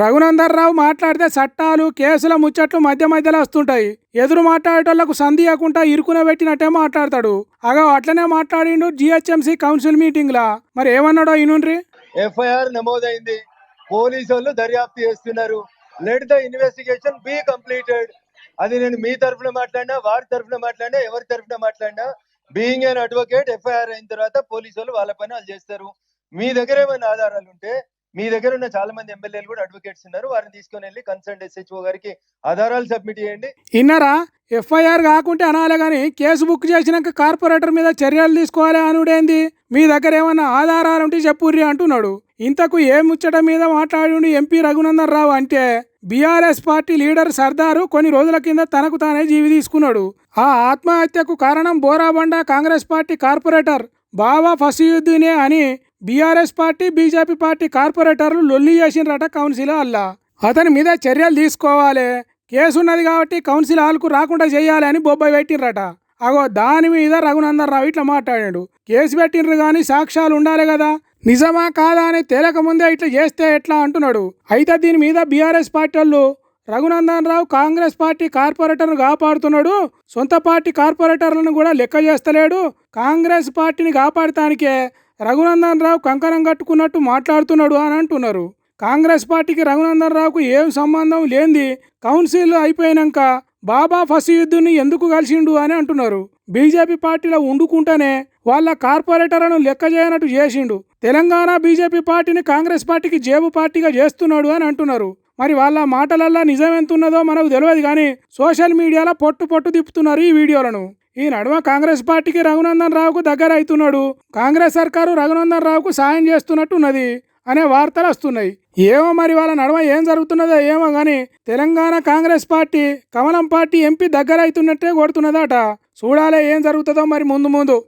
రఘునందన్ రావు మాట్లాడితే చట్టాలు కేసుల ముచ్చట్లు మధ్య మధ్యలో వస్తుంటాయి. ఎదురు మాట్లాడేటోళ్లకు సంధియకుండా ఇరుకున పెట్టినట్టే మాట్లాడతాడు. అట్లనే మాట్లాడిండు జిహెచ్ఎంసీ కౌన్సిల్ మీటింగ్ లా. మరి ఏమన్నాడో ఇనుండ్రి. ఎఫ్ఐఆర్ నమోదైంది, పోలీసు వాళ్ళు దర్యాప్తు చేస్తున్నారు. Let the investigation be completed. అది నేను మీ తరఫున మాట్లాడినా, వారి తరఫున మాట్లాడినా, ఎవరి తరఫున మాట్లాడినా, బీయింగ్ అన్ అడ్వకేట్, ఎఫ్ఐఆర్ అయిన తర్వాత పోలీసు వాళ్ళు వాళ్ళ పని వాళ్ళు చేస్తారు. మీ దగ్గర ఏమైనా ఆధారాలు ఉంటే, మీ దగ్గర ఉన్న చాలా మంది ఎమ్మెల్యేలు కూడా అడ్వకేట్స్ ఉన్నారు, వారిని తీసుకొని వెళ్ళి కన్సర్న్ ఎస్హెచ్ఓ గారికి ఆధారాలు సబ్మిట్ చేయండి. ఇన్నారా? ఎఫ్ఐఆర్ కాకుంటే అనాలే గాని కేసు బుక్ చేసినాక కార్పొరేటర్ మీద చర్యలు తీసుకోవాలి అనుడేంది? మీ దగ్గర ఏమన్నా ఆధారాలు ఉంటే చెప్పుర్రి అంటున్నాడు. ఇంతకు ఏ ముచ్చట మీద మాట్లాడి ఎంపీ రఘునందన్ రావు అంటే, బీఆర్ఎస్ పార్టీ లీడర్ సర్దారు కొన్ని రోజుల కింద తనకు తానే జీవి తీసుకున్నాడు. ఆ ఆత్మహత్యకు కారణం బోరాబండ కాంగ్రెస్ పార్టీ కార్పొరేటర్ బావా ఫసీయుద్దీనే అని బీఆర్ఎస్ పార్టీ బీజేపీ పార్టీ కార్పొరేటర్లు లొల్లి చేసినరట కౌన్సిల్ అల్లా. అతని మీద చర్యలు తీసుకోవాలి, కేసు ఉన్నది కాబట్టి కౌన్సిల్ హాల్కు రాకుండా చేయాలి అని బొబ్బాయి పెట్టినరట. దాని మీద రఘునందన్ రావు ఇట్లా మాట్లాడాడు. కేసు పెట్టినరు కానీ సాక్ష్యాలు ఉండాలి కదా, నిజమా కాదా అని తేలక ముందే ఇట్లా చేస్తే ఎట్లా అంటున్నాడు. అయితే దీని మీద బీఆర్ఎస్ పార్టీ వాళ్ళు రఘునందన్ రావు కాంగ్రెస్ పార్టీ కార్పొరేటర్ను కాపాడుతున్నాడు, సొంత పార్టీ కార్పొరేటర్లను కూడా లెక్క చేస్తలేడు, కాంగ్రెస్ పార్టీని కాపాడటానికే రఘునందన్ రావు కంకణం కట్టుకున్నట్టు మాట్లాడుతున్నాడు అని అంటున్నారు. కాంగ్రెస్ పార్టీకి రఘునందన్ రావుకు ఏం సంబంధం లేనిది కౌన్సిల్ అయిపోయినాక బాబా ఫసీయుద్దీన్ని ఎందుకు కలిసిండు అని అంటున్నారు. బీజేపీ పార్టీలో ఉండుకుంటేనే వాళ్ళ కార్పొరేటర్లను లెక్క చేయనట్టు చేసిండు. తెలంగాణ బీజేపీ పార్టీని కాంగ్రెస్ పార్టీకి జేబు పార్టీగా చేస్తున్నాడు అని అంటున్నారు. మరి వాళ్ళ మాటలల్లా నిజం ఎంతున్నదో మనకు తెలియదు కానీ సోషల్ మీడియాలో పొట్టు తిప్పుతున్నారు ఈ వీడియోలను. ఈ నడుమ కాంగ్రెస్ పార్టీకి రఘునందన్ రావుకు దగ్గర అవుతున్నాడు, కాంగ్రెస్ సర్కారు రఘునందన్ రావుకు సాయం చేస్తున్నట్టున్నది అనే వార్తలు వస్తున్నాయి. ఏమో మరి వాళ్ళ నడుమ ఏం జరుగుతున్నదో ఏమో కానీ తెలంగాణ కాంగ్రెస్ పార్టీ కమలం పార్టీ ఎంపీ దగ్గర అవుతున్నట్టే కొడుతున్నదట. చూడాలే ఏం జరుగుతుందో మరి ముందు.